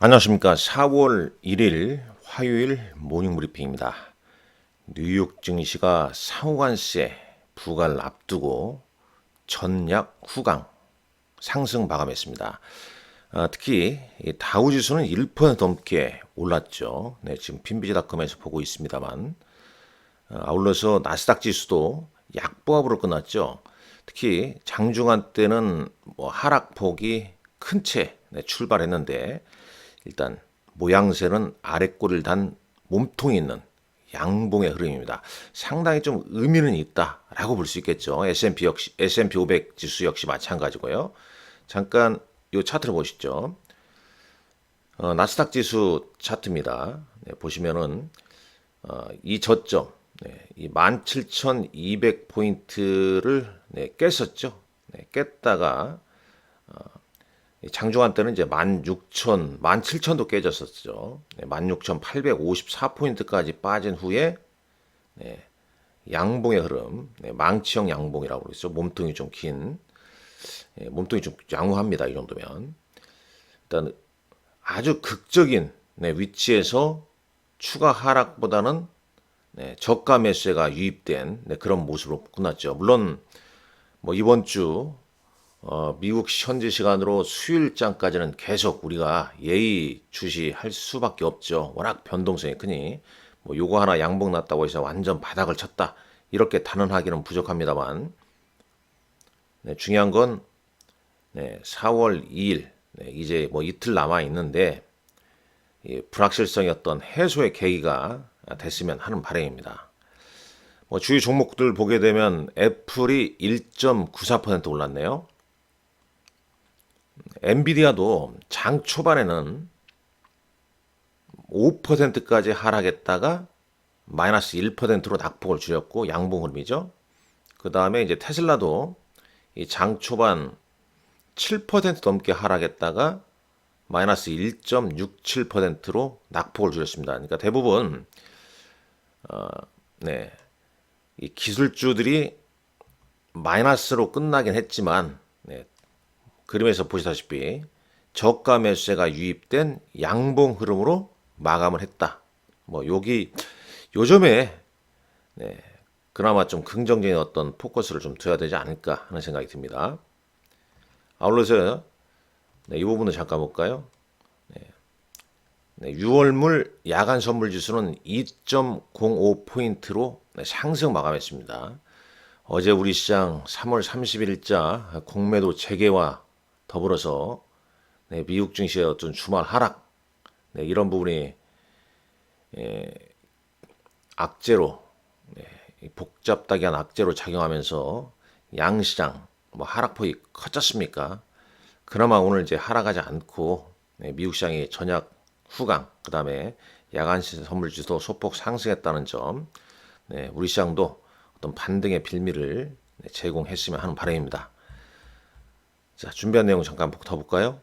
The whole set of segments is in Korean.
안녕하십니까. 4월 1일 화요일 모닝 브리핑입니다. 뉴욕 증시가 상호관세 부과를 앞두고 전약 후강 상승 마감했습니다. 특히 다우지수는 1% 넘게 올랐죠. 네, 지금 핀비지닷컴에서 보고 있습니다만 아울러서 나스닥 지수도 약보합으로 끝났죠. 특히 장중한 때는 하락폭이 큰 채 출발했는데 일단 모양새는 아랫골을 단 몸통이 있는 양봉의 흐름입니다. 상당히 좀 의미는 있다라고 볼 수 있겠죠. S&P 500 지수 역시 마찬가지고요. 잠깐 이 차트를 보시죠. 나스닥 지수 차트입니다. 네, 보시면은 이 저점, 이 17,200포인트를 깼었죠. 깼다가 장중한 때는 이제 16,000, 17,000도 깨졌었죠. 16,854포인트까지 빠진 후에 양봉의 흐름, 망치형 양봉이라고 그러죠. 몸통이 좀 긴, 몸통이 좀 양호합니다. 이 정도면. 일단 아주 극적인 위치에서 추가 하락보다는 저가 매수세가 유입된 그런 모습으로 끝났죠. 물론 뭐 이번 주 미국 현지 시간으로 수요일장까지는 계속 우리가 예의주시할 수밖에 없죠. 워낙 변동성이 크니 뭐 요거 하나 양봉 났다고 해서 완전 바닥을 쳤다 이렇게 단언하기는 부족합니다만 중요한 건 4월 2일 이제 뭐 이틀 남아 있는데 불확실성이었던 해소의 계기가 됐으면 하는 바람입니다. 뭐 주요 종목들 보게 되면 애플이 1.94% 올랐네요. 엔비디아도 장 초반에는 5%까지 하락했다가 마이너스 1%로 낙폭을 줄였고 양봉 흐름이죠. 그 다음에 이제 테슬라도 이 장 초반 7% 넘게 하락했다가 마이너스 1.67%로 낙폭을 줄였습니다. 그러니까 대부분 이 기술주들이 마이너스로 끝나긴 했지만 그림에서 보시다시피 저가 매수세가 유입된 양봉 흐름으로 마감을 했다. 뭐 여기 요점에 그나마 좀 긍정적인 어떤 포커스를 좀 둬야 되지 않을까 하는 생각이 듭니다. 아울러서 이 부분을 잠깐 볼까요? 6월물 야간 선물 지수는 2.05포인트로 상승 마감했습니다. 어제 우리 시장 3월 30일자 공매도 재개와 더불어서 미국 증시의 어떤 주말 하락 이런 부분이 악재로 복잡다기한 악재로 작용하면서 양시장 뭐 하락폭이 커졌습니까? 그나마 오늘 이제 하락하지 않고 미국 시장이 전약 후강 그다음에 야간 선물지수도 소폭 상승했다는 점 우리 시장도 어떤 반등의 빌미를 제공했으면 하는 바람입니다. 자, 준비한 내용 잠깐 더 볼까요?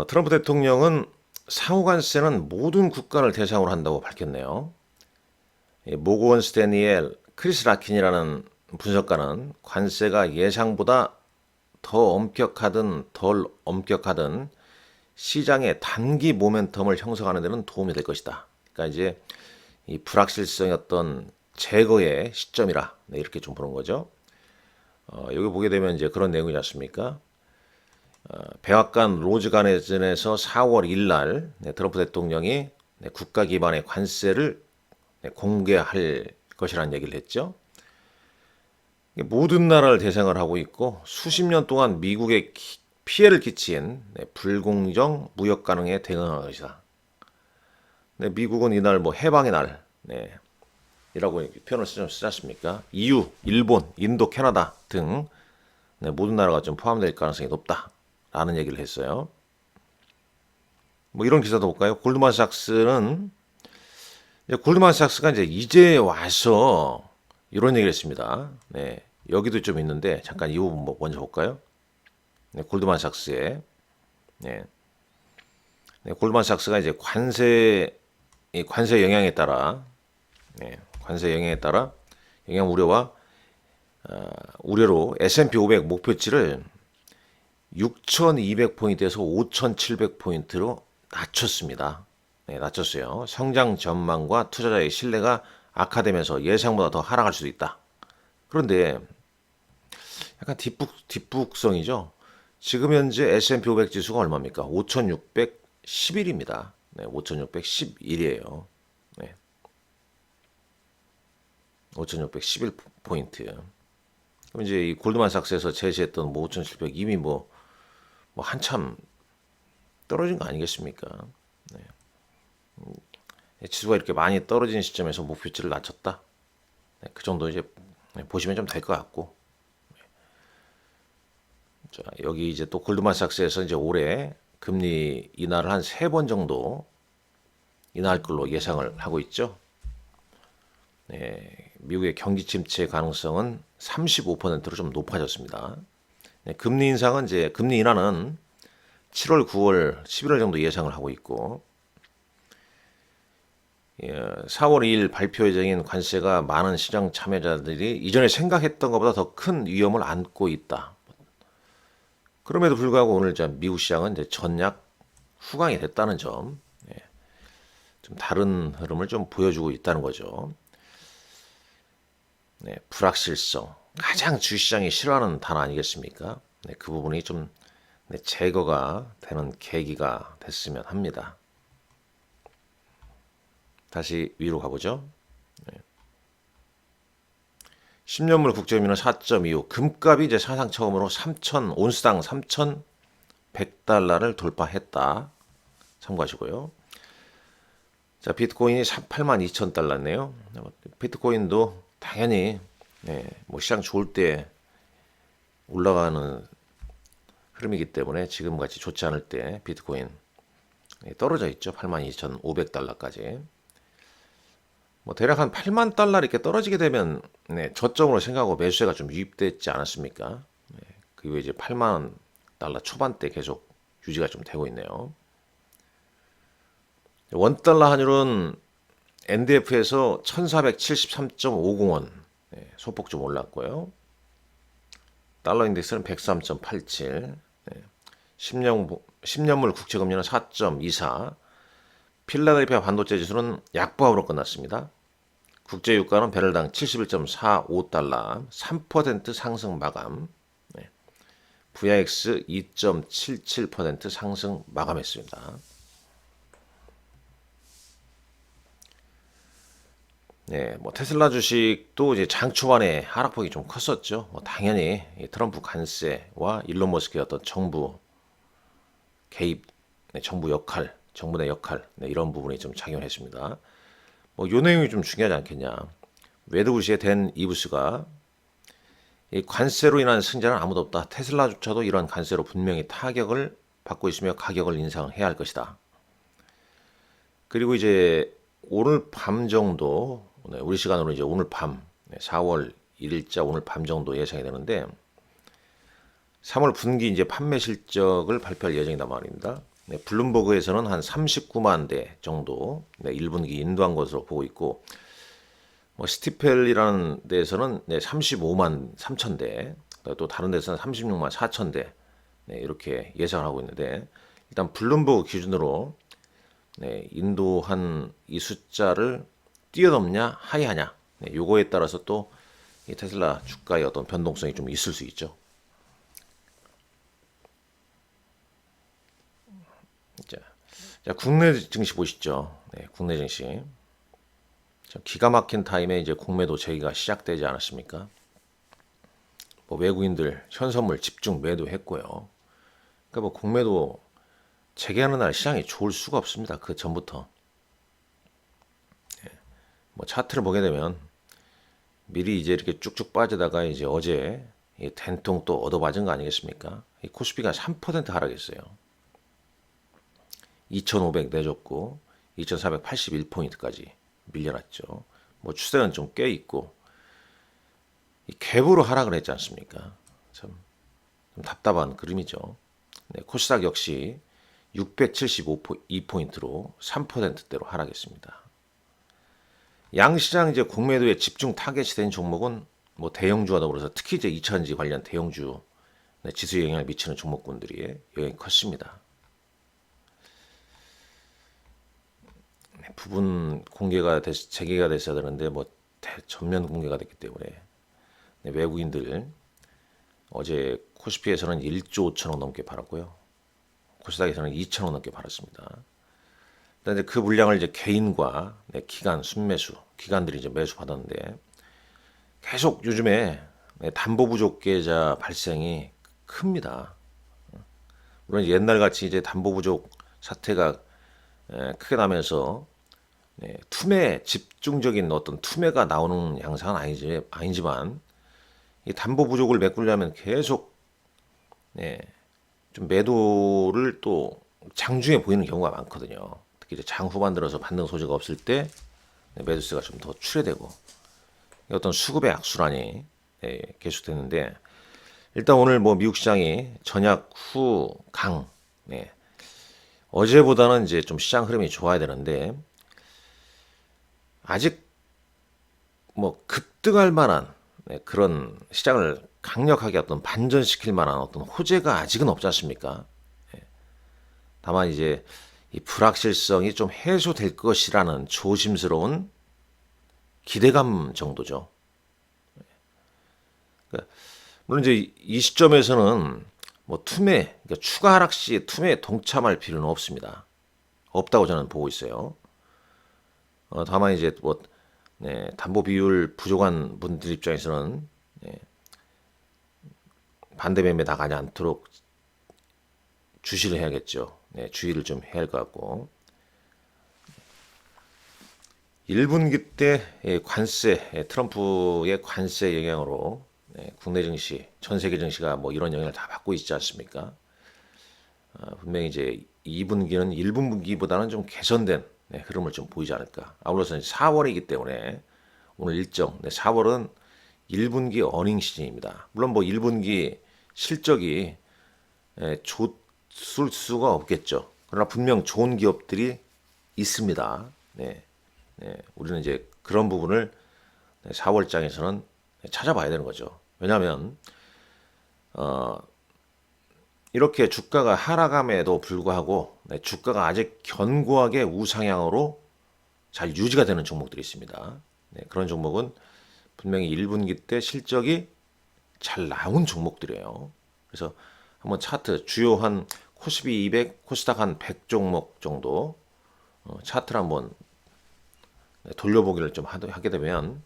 트럼프 대통령은 상호관세는 모든 국가를 대상으로 한다고 밝혔네요. 모건 스탠리의 크리스 라킨이라는 분석가는 관세가 예상보다 더 엄격하든 덜 엄격하든 시장의 단기 모멘텀을 형성하는 데는 도움이 될 것이다. 그러니까 이제 이 불확실성이었던 제거의 시점이라 이렇게 좀 보는 거죠. 여기 보게 되면 이제 그런 내용이지 않습니까? 백악관 로즈 가든에서 4월 1일 날 트럼프 대통령이 국가 기반의 관세를 공개할 것이라는 얘기를 했죠. 모든 나라를 대상을 하고 있고 수십 년 동안 미국에 피해를 끼친 불공정 무역 가능에 대응할 것이다. 미국은 이날 뭐 해방의 날 이라고 표현을 쓰지 않습니까? EU, 일본, 인도, 캐나다 등 모든 나라가 좀 포함될 가능성이 높다라는 얘기를 했어요. 뭐 이런 기사도 볼까요? 골드만삭스가 이제 와서 이런 얘기를 했습니다. 여기도 좀 있는데 잠깐 이 부분 먼저 볼까요? 골드만삭스의 골드만삭스가 이제 관세 영향에 따라 영향 우려로 S&P 500 목표치를 6,200포인트에서 5,700포인트로 낮췄습니다. 네, 낮췄어요. 성장 전망과 투자자의 신뢰가 악화되면서 예상보다 더 하락할 수도 있다. 그런데 약간 뒷북성이죠. 지금 현재 S&P 500 지수가 얼마입니까? 5,611입니다. 네, 5,611이에요. 네, 5,611포인트. 그럼 이제 이 골드만삭스에서 제시했던 뭐 5,700 이미 뭐 한참 떨어진 거 아니겠습니까? 네. 지수가 이렇게 많이 떨어진 시점에서 목표치를 낮췄다. 네, 그 정도 이제 보시면 좀 될 것 같고. 자, 여기 이제 또 골드만삭스에서 이제 올해 금리 인하를 한 3번 정도 인하할 걸로 예상을 하고 있죠. 네, 미국의 경기 침체 가능성은 35%로 좀 높아졌습니다. 네, 금리 인상은 이제 금리 인하는 7월, 9월, 11월 정도 예상을 하고 있고 4월 2일 발표 예정인 관세가 많은 시장 참여자들이 이전에 생각했던 것보다 더 큰 위험을 안고 있다. 그럼에도 불구하고 오늘 미국 시장은 이제 전약 후강이 됐다는 점, 좀 다른 흐름을 좀 보여주고 있다는 거죠. 네, 불확실성, 가장 주시장이 싫어하는 단어 아니겠습니까? 네, 그 부분이 좀 제거가 되는 계기가 됐으면 합니다. 다시 위로 가보죠. 10년물 국제금리는 4.25, 금값이 이제 사상 처음으로 온스당 3,100달러를 돌파했다. 참고하시고요. 자, 비트코인이 82,000달러네요. 비트코인도 당연히 뭐 시장 좋을 때 올라가는 흐름이기 때문에 지금같이 좋지 않을 때 비트코인 떨어져 있죠. 82,500달러까지. 뭐 대략 한 8만 달러 이렇게 떨어지게 되면 저점으로 생각하고 매수세가 좀 유입됐지 않았습니까? 그 이후에 이제 8만 달러 초반대 계속 유지가 좀 되고 있네요. 원달러 환율은 NDF에서 1473.50원 소폭 좀 올랐고요. 달러 인덱스는 103.87, 10년물 국채금리는 4.24, 필라델피아 반도체 지수는 약보합으로 끝났습니다. 국제 유가는 배럴당 71.45달러, 3% 상승 마감. VIX 2.77% 상승 마감했습니다. 네, 뭐 테슬라 주식도 이제 장 초반에 하락폭이 좀 컸었죠. 뭐 당연히 트럼프 관세와 일론 머스크의 어떤 정부 개입, 정부 역할, 정부 내 역할 이런 부분이 좀 작용했습니다. 뭐 요 내용이 좀 중요하지 않겠냐. 웨드부시의 댄 이브스가 이 관세로 인한 승자는 아무도 없다. 테슬라조차도 이런 관세로 분명히 타격을 받고 있으며 가격을 인상해야 할 것이다. 그리고 이제 오늘 밤 정도, 우리 시간으로 이제 오늘 밤 4월 1일자 오늘 밤 정도 예상이 되는데 3월 분기 이제 판매 실적을 발표할 예정이다 말입니다. 블룸버그에서는 한 39만 대 정도 1분기 인도한 것으로 보고 있고 뭐 스티펠이라는 데에서는 35만 3천 대, 또 다른 데서는 36만 4천 대 이렇게 예상을 하고 있는데 일단 블룸버그 기준으로 인도한 이 숫자를 뛰어넘냐 하이하냐 요거에 따라서 또 이 테슬라 주가의 어떤 변동성이 좀 있을 수 있죠. 자, 국내 증시 보시죠. 국내 증시. 기가 막힌 타임에 이제 공매도 재개가 시작되지 않았습니까? 뭐 외국인들 현선물 집중 매도했고요. 그러니까 뭐 공매도 재개하는 날 시장이 좋을 수가 없습니다. 그 전부터. 뭐 차트를 보게 되면 미리 이제 이렇게 쭉쭉 빠지다가 이제 어제 된통 또 얻어맞은 거 아니겠습니까? 이 코스피가 3% 하락했어요. 2,500 내줬고 2,481포인트까지 밀려났죠. 뭐 추세는 좀 꽤 있고 이 갭으로 하락을 했지 않습니까? 좀 답답한 그림이죠. 코스닥 역시 675포인트로 3%대로 하락했습니다. 양시장 이제 공매도에 집중 타겟이 된 종목은 뭐 대형주와 더불어서 특히 이제 2차전지 관련 대형주 지수에 영향을 미치는 종목군들이 영향이 컸습니다. 부분 공개가 재개가 됐어야 되는데 뭐 전면 공개가 됐기 때문에 외국인들 어제 코스피에서는 1조 5천억 넘게 팔았고요. 코스닥에서는 2천억 넘게 팔았습니다. 근데 그 물량을 이제 개인과 기관 순매수, 기관들이 이제 매수 받았는데 계속 요즘에 담보 부족 계좌 발생이 큽니다. 물론 옛날 같이 이제 담보 부족 사태가 크게 나면서 투매 집중적인 어떤 투매가 나오는 양상은 아니지만 이 담보 부족을 메꾸려면 계속 좀 매도를 또 장중에 보이는 경우가 많거든요. 특히 이제 장 후반 들어서 반등 소지가 없을 때 매도세가 좀 더 출회되고 어떤 수급의 악순환이 계속되는데 일단 오늘 뭐 미국 시장이 전약 후 강 어제보다는 이제 좀 시장 흐름이 좋아야 되는데 아직 뭐 급등할 만한 그런 시장을 강력하게 어떤 반전시킬 만한 어떤 호재가 아직은 없지 않습니까? 다만 이제 이 불확실성이 좀 해소될 것이라는 조심스러운 기대감 정도죠. 그러니까 물론 이제 이 시점에서는 뭐 그러니까 추가 하락 시 투매에 동참할 필요는 없습니다. 없다고 저는 보고 있어요. 다만 이제 뭐 담보 비율 부족한 분들 입장에서는 반대 매매 나가지 않도록 주시를 해야겠죠. 주의를 좀 해야 할 것 같고 1분기 때 관세 트럼프의 관세 영향으로 국내 증시, 전 세계 증시가 뭐 이런 영향을 다 받고 있지 않습니까? 분명히 이제 2분기는 1분기보다는 좀 개선된 흐름을 좀 보이지 않을까. 아울러서 4월이기 때문에 오늘 일정 4월은 1분기 어닝 시즌입니다. 물론 뭐 1분기 실적이 좋을 수가 없겠죠. 그러나 분명 좋은 기업들이 있습니다. 우리는 이제 그런 부분을 4월장에서는 찾아봐야 되는 거죠. 왜냐하면 이렇게 주가가 하락함에도 불구하고 주가가 아직 견고하게 우상향으로 잘 유지가 되는 종목들이 있습니다. 그런 종목은 분명히 1분기 때 실적이 잘 나온 종목들이에요. 그래서 한번 차트 주요한 코스피 200, 코스닥 한 100 종목 정도 차트를 한번 돌려보기를 좀 하게 되면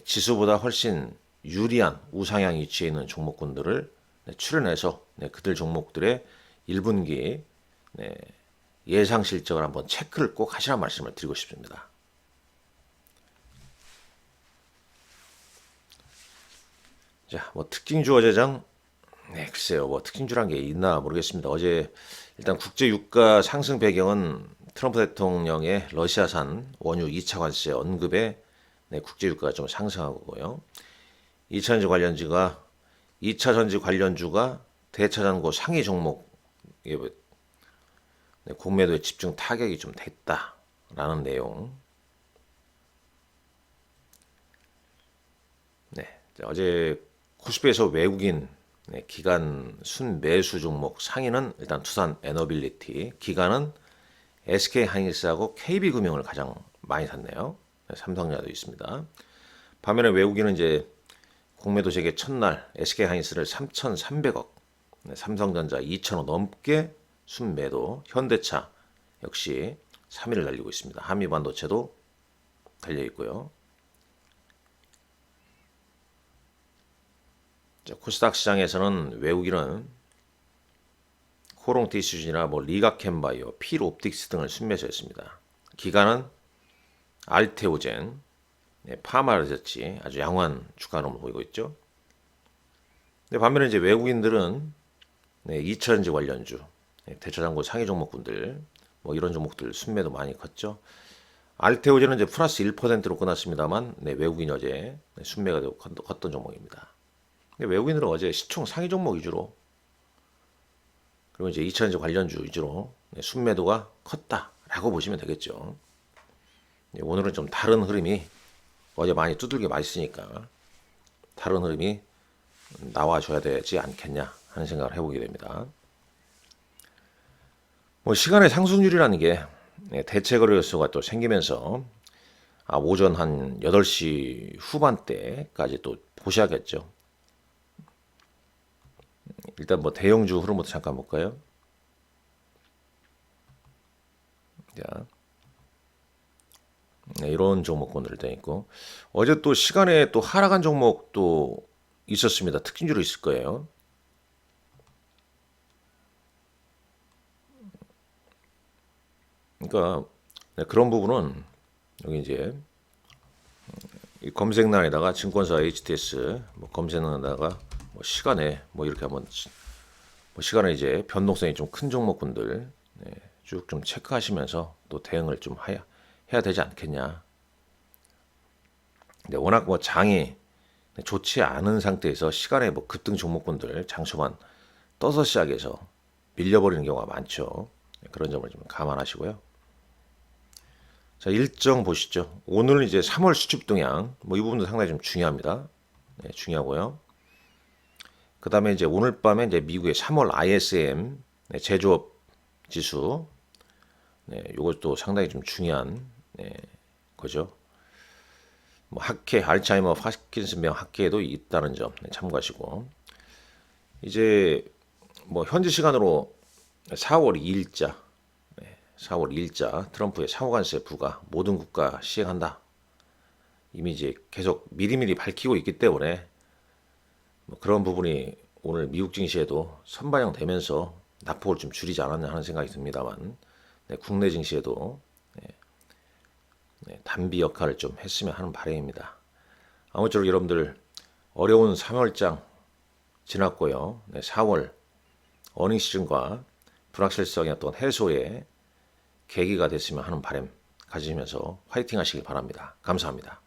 지수보다 훨씬 유리한 우상향 위치에 있는 종목군들을 추려내서 그들 종목들의 1분기 예상 실적을 한번 체크를 꼭 하시라는 말씀을 드리고 싶습니다. 자, 뭐 특징주 어제장 글쎄요, 뭐 특징주란 게 있나 모르겠습니다. 어제 일단 국제 유가 상승 배경은 트럼프 대통령의 러시아산 원유 2차 관세 언급에 국제 유가가 좀 상승하고요. 2차 전지 관련주가 대차장고 상위 종목 공매도에 집중 타격이 좀 됐다라는 내용. 어제 코스피에서 외국인 기관 순매수 종목 상위는 일단 투산 에너빌리티, 기관은 SK하이닉스하고 KB금융을 가장 많이 샀네요. 삼성전자도 있습니다. 반면에 외국인은 이제 공매도 재개 첫날 SK하이닉스를 3,300억, 삼성전자 2,000억 넘게 순매도, 현대차 역시 3위를 달리고 있습니다. 한미반도체도 달려 있고요. 코스닥 시장에서는 외국인은 코롱티슈진이나 뭐 리가캠바이오, 필옵틱스 등을 순매수했습니다. 기관은 알테오젠, 파마르저치 아주 양호한 주가 흐름을 보이고 있죠. 근데 반면에 이제 외국인들은 2차전지 관련주, 대차장고 상위 종목군들 뭐 이런 종목들 순매도 많이 컸죠. 알테오젠은 이제 플러스 1%로 끝났습니다만 외국인 어제 순매가 되고 컸던 종목입니다. 근데 외국인들은 어제 시총 상위 종목 위주로 그리고 이제 2차전지 관련주 위주로 순매도가 컸다라고 보시면 되겠죠. 오늘은 좀 다른 흐름이 어제 많이 두들겨 맞았으니까 다른 흐름이 나와줘야 되지 않겠냐 하는 생각을 해보게 됩니다. 뭐 시간의 상승률이라는 게 대체 거래소가 또 생기면서 오전 한 8시 후반대까지 또 보셔야겠죠. 일단 뭐 대형주 흐름부터 잠깐 볼까요? 자, 이런 종목군들 되어 있고 어제 또 시간에 또 하락한 종목도 있었습니다. 특징주로 있을 거예요. 그러니까 그런 부분은 여기 이제 이 검색란에다가 증권사 HTS 뭐 검색란에다가 뭐 시간에 뭐 이렇게 한번 뭐 시간에 이제 변동성이 좀 큰 종목군들 쭉 좀 체크하시면서 또 대응을 좀 해야 되지 않겠냐. 근데 워낙 뭐 장이 좋지 않은 상태에서 시간에 뭐 급등 종목군들 장초반 떠서 시작해서 밀려버리는 경우가 많죠. 그런 점을 좀 감안하시고요. 자, 일정 보시죠. 오늘 이제 3월 수급 동향, 뭐 이 부분도 상당히 좀 중요합니다. 네, 중요하고요. 그 다음에 이제 오늘 밤에 이제 미국의 3월 ISM 제조업 지수, 이것도 상당히 좀 중요한 거죠. 뭐 학회, 알츠하이머, 파킨슨병 학회에도 있다는 점 참고하시고 이제 뭐 현지 시간으로 4월 2일자 4월 2일자 트럼프의 상호관세 부과 모든 국가 시행한다. 이미 이제 계속 미리미리 밝히고 있기 때문에 뭐 그런 부분이 오늘 미국 증시에도 선반영되면서 낙폭을 좀 줄이지 않았나 하는 생각이 듭니다만 국내 증시에도 단비 역할을 좀 했으면 하는 바람입니다. 아무쪼록 여러분들 어려운 3월장 지났고요. 4월 어닝 시즌과 불확실성의 어떤 해소에 계기가 됐으면 하는 바람 가지면서 화이팅 하시길 바랍니다. 감사합니다.